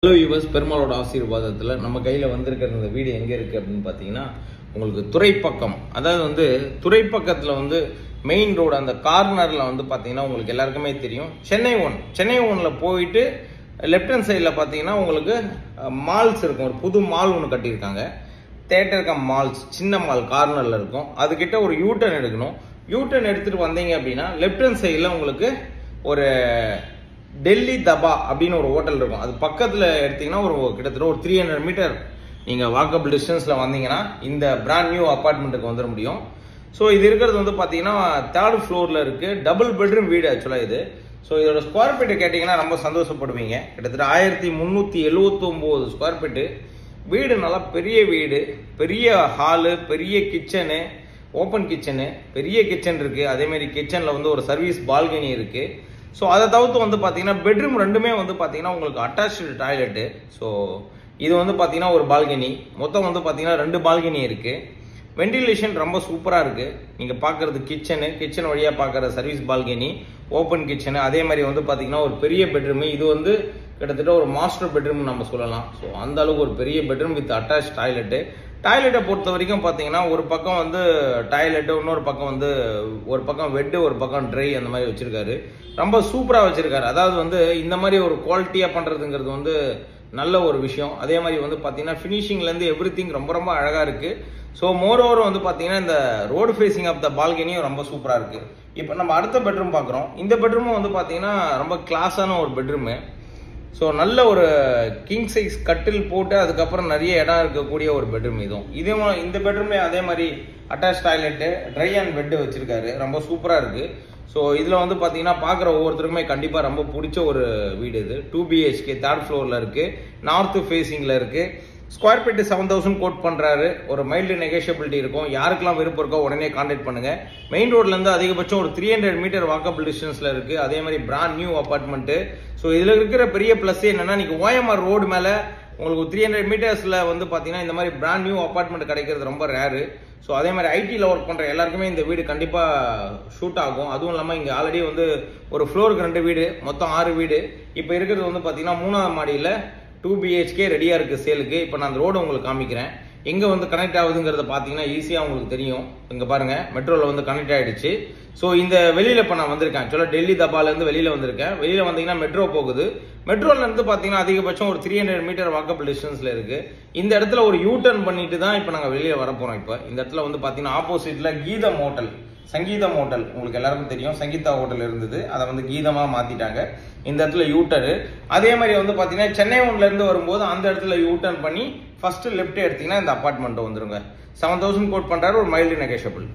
Hello yours, பெருமாளோட ஆசீர்வாதத்தில் நம்ம கையில் வந்திருக்கிற இந்த வீடு எங்கே இருக்குது அப்படின்னு பார்த்தீங்கன்னா, உங்களுக்கு துறைப்பக்கம், அதாவது துறைப்பக்கத்தில் மெயின் ரோடு அந்த கார்னரில் பார்த்தீங்கன்னா உங்களுக்கு எல்லாருக்குமே தெரியும். சென்னை ஒன்னில் போயிட்டு லெஃப்ட் ஹேண்ட் சைடில் பார்த்தீங்கன்னா உங்களுக்கு மால்ஸ் இருக்கும். ஒரு புது மால் ஒன்று கட்டியிருக்காங்க. தேட்டர் மால்ஸ், சின்ன மால் கார்னரில் இருக்கும். அதுக்கிட்ட ஒரு யூட்டர்ன் எடுக்கணும். யூட்டர்ன் எடுத்துகிட்டு வந்தீங்க அப்படின்னா லெஃப்ட் ஹேண்ட் சைடில் உங்களுக்கு ஒரு டெல்லி தபா அப்படின்னு ஒரு ஹோட்டல் இருக்கும். அது பக்கத்தில் எடுத்தீங்கன்னா கிட்டத்தட்ட ஒரு 300 மீட்டர் நீங்கள் வாக்கபிள் டிஸ்டன்ஸில் வந்தீங்கன்னா இந்த பிராண்ட் நியூ அப்பார்ட்மெண்ட்டுக்கு வந்துட முடியும். ஸோ இது இருக்கிறது பார்த்தீங்கன்னா 3rd ஃப்ளோரில் இருக்குது. டபுள் பெட்ரூம் வீடு ஆக்சுவலாக இது. ஸோ இதோட ஸ்கொயர் ஃபீட்டு கேட்டிங்கன்னா ரொம்ப சந்தோஷப்படுவீங்க. கிட்டத்தட்ட 1379 ஸ்கொயர் ஃபீட்டு வீடு. நல்லா பெரிய வீடு, பெரிய ஹாலு, பெரிய கிச்சனு, ஓப்பன் கிச்சனு, பெரிய கிச்சன் இருக்குது. அதேமாதிரி கிச்சனில் ஒரு சர்வீஸ் பால்கனி இருக்குது. ஸோ அதை தவிர்த்து பார்த்தீங்கன்னா பெட்ரூம் ரெண்டுமே பார்த்தீங்கன்னா உங்களுக்கு அட்டாச்சு டாய்லெட்டு. ஸோ இது பார்த்தீங்கன்னா ஒரு பால்கனி, மொத்தம் பார்த்தீங்கன்னா 2 பால்கனி இருக்குது. வெண்டிலேஷன் ரொம்ப சூப்பராக இருக்குது. நீங்கள் பார்க்குறது கிச்சன் வழியாக பார்க்குற சர்வீஸ் பால்கனி, ஓப்பன் கிச்சனு. அதே மாதிரி பார்த்தீங்கன்னா ஒரு பெரிய பெட்ரூமு. இது கிட்டத்தட்ட ஒரு மாஸ்டர் பெட்ரூம் நம்ம சொல்லலாம். ஸோ அந்த அளவுக்கு ஒரு பெரிய பெட்ரூம் வித் அட்டாச் டாய்லெட்டை பொறுத்த வரைக்கும் பார்த்தீங்கன்னா ஒரு பக்கம் டாய்லெட்டு, இன்னொரு பக்கம் ஒரு பக்கம் வெட்டு, ஒரு பக்கம் ட்ரை, அந்த மாதிரி வச்சுருக்காரு. ரொம்ப சூப்பராக வச்சுருக்காரு. அதாவது இந்த மாதிரி ஒரு குவாலிட்டியாக பண்ணுறதுங்கிறது நல்ல ஒரு விஷயம். அதே மாதிரி பார்த்தீங்கன்னா ஃபினிஷிங்லேருந்து எவ்ரிதிங் ரொம்ப ரொம்ப அழகாக இருக்குது. ஸோ மோர் ஓவர் பார்த்தீங்கன்னா இந்த ரோடு ஃபேஸிங் ஆஃப் த பால்கனியும் ரொம்ப சூப்பராக இருக்குது. இப்போ நம்ம அடுத்த பெட்ரூம் பார்க்குறோம். இந்த பெட்ரூமும் பார்த்தீங்கன்னா ரொம்ப கிளாஸான ஒரு பெட்ரூமு. ஸோ நல்ல ஒரு கிங் சைஸ் கட்டில் போட்டு அதுக்கப்புறம் நிறைய இடம் இருக்கக்கூடிய ஒரு பெட்ரூம். இதுவும் இந்த பெட்ரூம்லேயே அதே மாதிரி attach toilet, dry and bed வச்சுருக்காரு. ரொம்ப சூப்பராக இருக்குது. ஸோ இதில் பார்த்தீங்கன்னா பார்க்குற ஒவ்வொருத்தருக்குமே கண்டிப்பாக ரொம்ப பிடிச்ச ஒரு வீடு இது. 2 BHK 3rd ஃப்ளோரில் இருக்குது. நார்த் ஃபேஸிங்கில் இருக்குது. ஸ்கொயர் ஃபீட்டு 7000 கோட் பண்ணுறாரு. ஒரு மைல்டு நெகோஷியபிலிட்டி இருக்கும். யாருக்கெல்லாம் விருப்பம் இருக்கோ உடனே கான்டாக்ட் பண்ணுங்கள். மெயின் ரோட்லேருந்து அதிகபட்சம் ஒரு 300 மீட்டர் வாக்கபிள் டிஸ்டன்ஸில் இருக்குது. அதே மாதிரி பிராண்ட் நியூ அப்பார்ட்மெண்ட்டு. ஸோ இதில் இருக்கிற பெரிய ப்ளஸ் என்னென்னா, நீங்கள் OMR ரோடு மேலே உங்களுக்கு 300 மீட்டர்ஸில் பார்த்தீங்கன்னா இந்த மாதிரி பிராண்ட் நியூ அப்பார்ட்மெண்ட் கிடைக்கிறது ரொம்ப ரேரு. ஸோ அதே மாதிரி ஐடியில் ஒர்க் பண்ணுற எல்லாருக்குமே இந்த வீடு கண்டிப்பாக ஷூட் ஆகும். அதுவும் இல்லாமல் இங்கே ஆல்ரெடி ஒரு ஃப்ளோருக்கு 2 வீடு, மொத்தம் 6 வீடு. இப்போ இருக்கிறது பார்த்தீங்கன்னா 3ஆவது மாடியில் 2 BHK ரெடியாக இருக்குது சேலுக்கு. இப்போ நான் அந்த ரோடு உங்களுக்கு காமிக்கிறேன். எங்கே கனெக்ட் ஆகுதுங்கிறத பார்த்தீங்கன்னா ஈஸியாக உங்களுக்கு தெரியும். இங்கே பாருங்கள், மெட்ரோவில் கனெக்ட் ஆகிடுச்சு. ஸோ இந்த வெளியில் இப்போ நான் வந்திருக்கேன். ஆக்சுவலாக டெல்லி தபாலேருந்து வெளியில் வந்திருக்கேன். வெளியில் வந்தீங்கன்னா மெட்ரோ போகுது. மெட்ரோலேருந்து பார்த்தீங்கன்னா அதிகபட்சம் ஒரு 300 மீட்டர் வாக்கபிள் டிஸ்டன்ஸில் இருக்குது. இந்த இடத்துல ஒரு யூட்டர்ன் பண்ணிட்டு தான் இப்போ நாங்கள் வெளியில் வரப்போகிறோம். இப்போ இந்த இடத்துல பார்த்தீங்கன்னா ஆப்போசிட்டில் சங்கீதம் ஹோட்டல் உங்களுக்கு எல்லாருக்கும் தெரியும். சங்கீதா ஹோட்டல் இருந்தது, அதை கீதமாக மாற்றிட்டாங்க. இந்த இடத்துல யூட்டரு. அதே மாதிரி பார்த்தீங்கன்னா சென்னை ஒன்லேருந்து வரும்போது அந்த இடத்துல யூட்டர்ன் பண்ணி ஃபர்ஸ்ட் லெஃப்ட் எடுத்தீங்கன்னா இந்த அப்பார்ட்மெண்ட் வந்துருங்க. 7000 கோட் பண்ணுறாரு. ஒரு மைல்டு நெகோஷியபிள்.